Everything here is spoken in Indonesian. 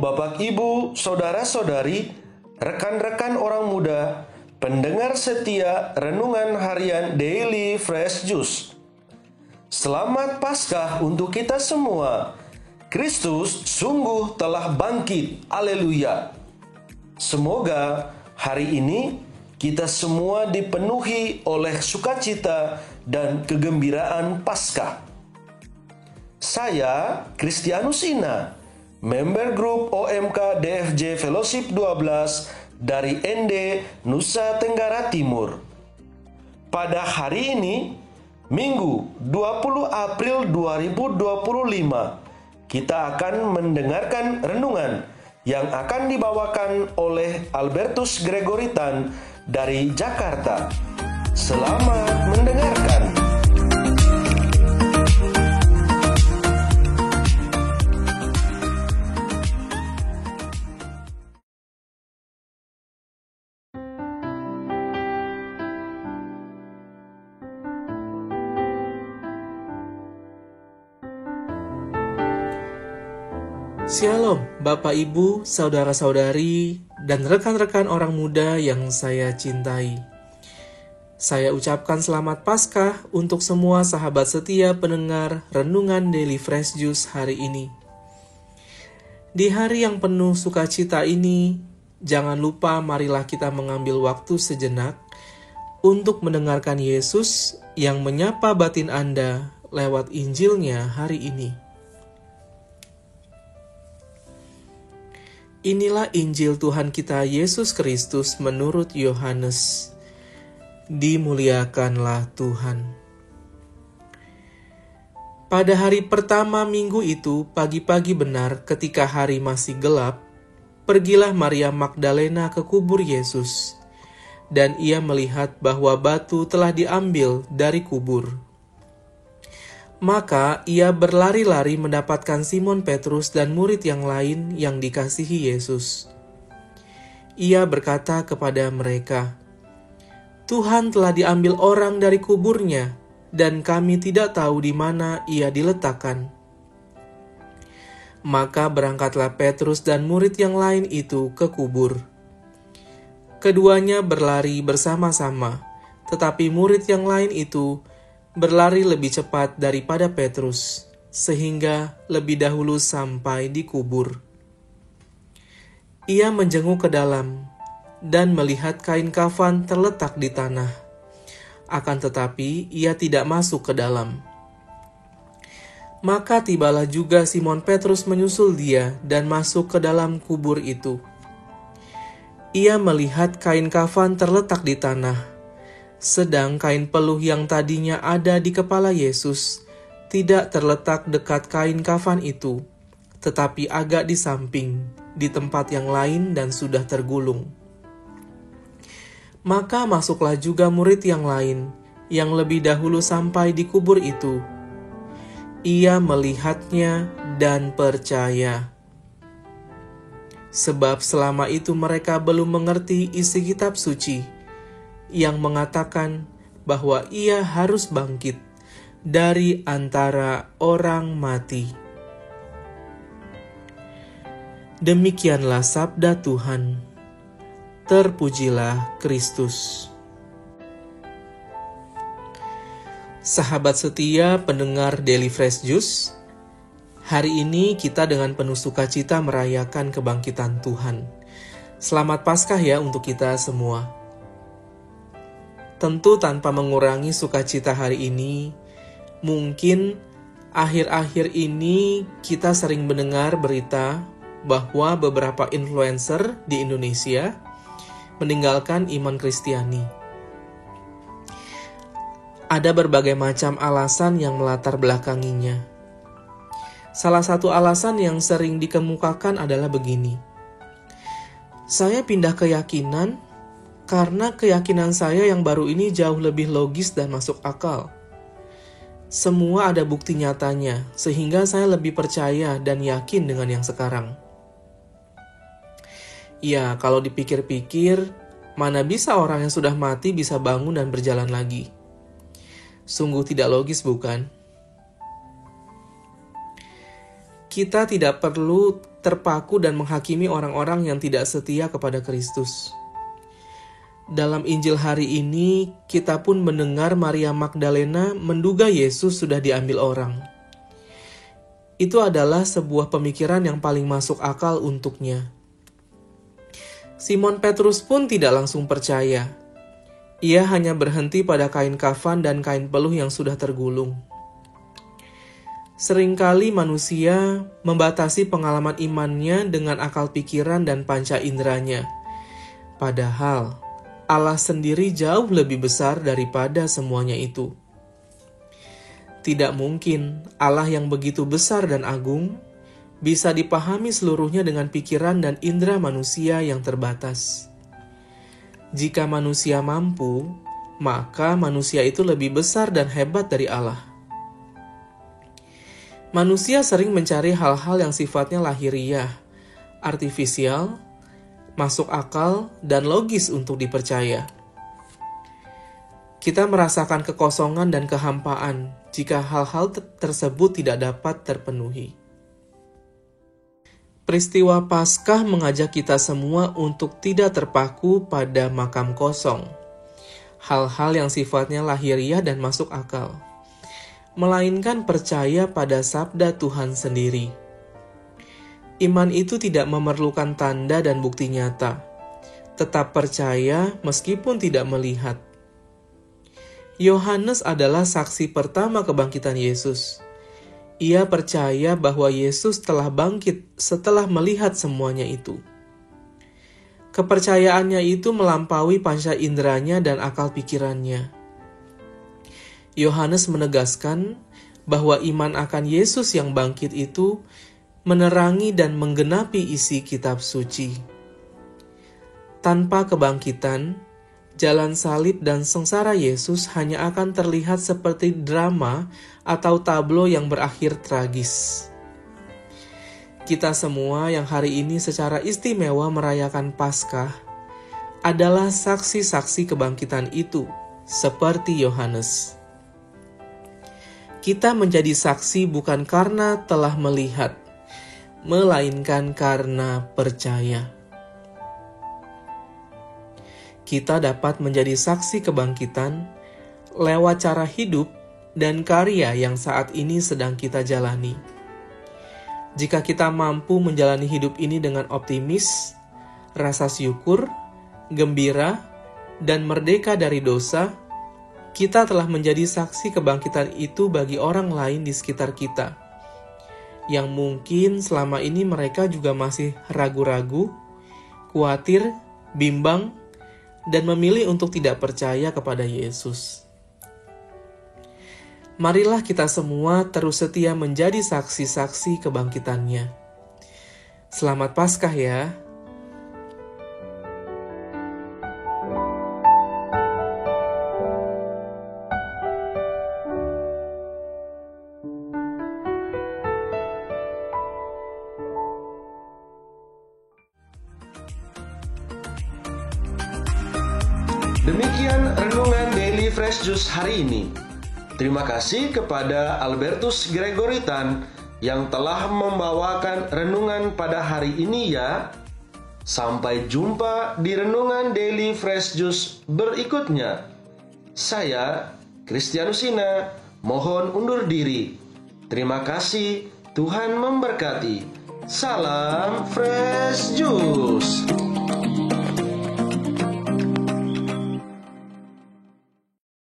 Bapak, Ibu, saudara-saudari, rekan-rekan orang muda, pendengar setia Renungan Harian Daily Fresh Juice. Selamat Paskah untuk kita semua. Kristus sungguh telah bangkit. Haleluya. Semoga hari ini kita semua dipenuhi oleh sukacita dan kegembiraan Paskah. Saya Kristianus Ina, member grup OMK DFJ Fellowship 12 dari ND Nusa Tenggara Timur. Pada hari ini, Minggu 20 April 2025, kita akan mendengarkan renungan yang akan dibawakan oleh Albertus Gregoritan dari Jakarta. Selamat mendengarkan. Shalom, Bapak, Ibu, saudara-saudari, dan rekan-rekan orang muda yang saya cintai. Saya ucapkan selamat Paskah untuk semua sahabat setia pendengar Renungan Daily Fresh Juice hari ini. Di hari yang penuh sukacita ini, jangan lupa marilah kita mengambil waktu sejenak untuk mendengarkan Yesus yang menyapa batin Anda lewat Injilnya hari ini. Inilah Injil Tuhan kita Yesus Kristus menurut Yohanes. Dimuliakanlah Tuhan. Pada hari pertama minggu itu, pagi-pagi benar ketika hari masih gelap, pergilah Maria Magdalena ke kubur Yesus, dan ia melihat bahwa batu telah diambil dari kubur. Maka ia berlari-lari mendapatkan Simon Petrus dan murid yang lain yang dikasihi Yesus. Ia berkata kepada mereka, "Tuhan telah diambil orang dari kuburnya, dan kami tidak tahu di mana ia diletakkan." Maka berangkatlah Petrus dan murid yang lain itu ke kubur. Keduanya berlari bersama-sama, tetapi murid yang lain itu berlari lebih cepat daripada Petrus, sehingga lebih dahulu sampai di kubur. Ia menjenguk ke dalam dan melihat kain kafan terletak di tanah. Akan tetapi ia tidak masuk ke dalam. Maka tibalah juga Simon Petrus menyusul dia dan masuk ke dalam kubur itu. Ia melihat kain kafan terletak di tanah, sedang kain peluh yang tadinya ada di kepala Yesus tidak terletak dekat kain kafan itu, tetapi agak di samping, di tempat yang lain dan sudah tergulung. Maka masuklah juga murid yang lain, yang lebih dahulu sampai di kubur itu. Ia melihatnya dan percaya. Sebab selama itu mereka belum mengerti isi kitab suci, yang mengatakan bahwa ia harus bangkit dari antara orang mati. Demikianlah sabda Tuhan. Terpujilah Kristus. Sahabat setia pendengar Daily Fresh Juice, hari ini kita dengan penuh sukacita merayakan kebangkitan Tuhan. Selamat Paskah ya untuk kita semua. Tentu tanpa mengurangi sukacita hari ini, mungkin akhir-akhir ini kita sering mendengar berita bahwa beberapa influencer di Indonesia meninggalkan iman Kristiani. Ada berbagai macam alasan yang melatar belakanginya. Salah satu alasan yang sering dikemukakan adalah begini. Saya pindah keyakinan karena keyakinan saya yang baru ini jauh lebih logis dan masuk akal. Semua ada bukti nyatanya, sehingga saya lebih percaya dan yakin dengan yang sekarang. Ya, kalau dipikir-pikir, mana bisa orang yang sudah mati bisa bangun dan berjalan lagi? Sungguh tidak logis, bukan? kita tidak perlu terpaku dan menghakimi orang-orang yang tidak setia kepada Kristus. Dalam Injil hari ini, kita pun mendengar Maria Magdalena menduga Yesus sudah diambil orang. Itu adalah sebuah pemikiran yang paling masuk akal untuknya. Simon Petrus pun tidak langsung percaya. Ia hanya berhenti pada kain kafan dan kain peluh yang sudah tergulung. Seringkali manusia membatasi pengalaman imannya dengan akal pikiran dan panca inderanya. Padahal Allah sendiri jauh lebih besar daripada semuanya itu. Tidak mungkin Allah yang begitu besar dan agung bisa dipahami seluruhnya dengan pikiran dan indera manusia yang terbatas. Jika manusia mampu, maka manusia itu lebih besar dan hebat dari Allah. Manusia sering mencari hal-hal yang sifatnya lahiriah, artifisial, masuk akal, dan logis untuk dipercaya. Kita merasakan kekosongan dan kehampaan jika hal-hal tersebut tidak dapat terpenuhi. Peristiwa Paskah mengajak kita semua untuk tidak terpaku pada makam kosong, hal-hal yang sifatnya lahiriah dan masuk akal, melainkan percaya pada sabda Tuhan sendiri. Iman itu tidak memerlukan tanda dan bukti nyata, tetap percaya meskipun tidak melihat. Yohanes adalah saksi pertama kebangkitan Yesus. Ia percaya bahwa Yesus telah bangkit setelah melihat semuanya itu. Kepercayaannya itu melampaui panca inderanya dan akal pikirannya. Yohanes menegaskan bahwa iman akan Yesus yang bangkit itu menerangi dan menggenapi isi kitab suci. Tanpa kebangkitan, jalan salib dan sengsara Yesus hanya akan terlihat seperti drama atau tablo yang berakhir tragis. Kita semua yang hari ini secara istimewa merayakan Paskah adalah saksi-saksi kebangkitan itu, seperti Yohanes. Kita menjadi saksi bukan karena telah melihat, melainkan karena percaya. Kita dapat menjadi saksi kebangkitan lewat cara hidup dan karya yang saat ini sedang kita jalani. Jika kita mampu menjalani hidup ini dengan optimis, rasa syukur, gembira, dan merdeka dari dosa, kita telah menjadi saksi kebangkitan itu bagi orang lain di sekitar kita, yang mungkin selama ini mereka juga masih ragu-ragu, khawatir, bimbang, dan memilih untuk tidak percaya kepada Yesus. Marilah kita semua terus setia menjadi saksi-saksi kebangkitannya. Selamat Paskah ya! Demikian renungan Daily Fresh Juice hari ini. Terima kasih kepada Albertus Gregoritan yang telah membawakan renungan pada hari ini ya. Sampai jumpa di renungan Daily Fresh Juice berikutnya. Saya, Kristianus Sina, mohon undur diri. Terima kasih, Tuhan memberkati. Salam Fresh Juice.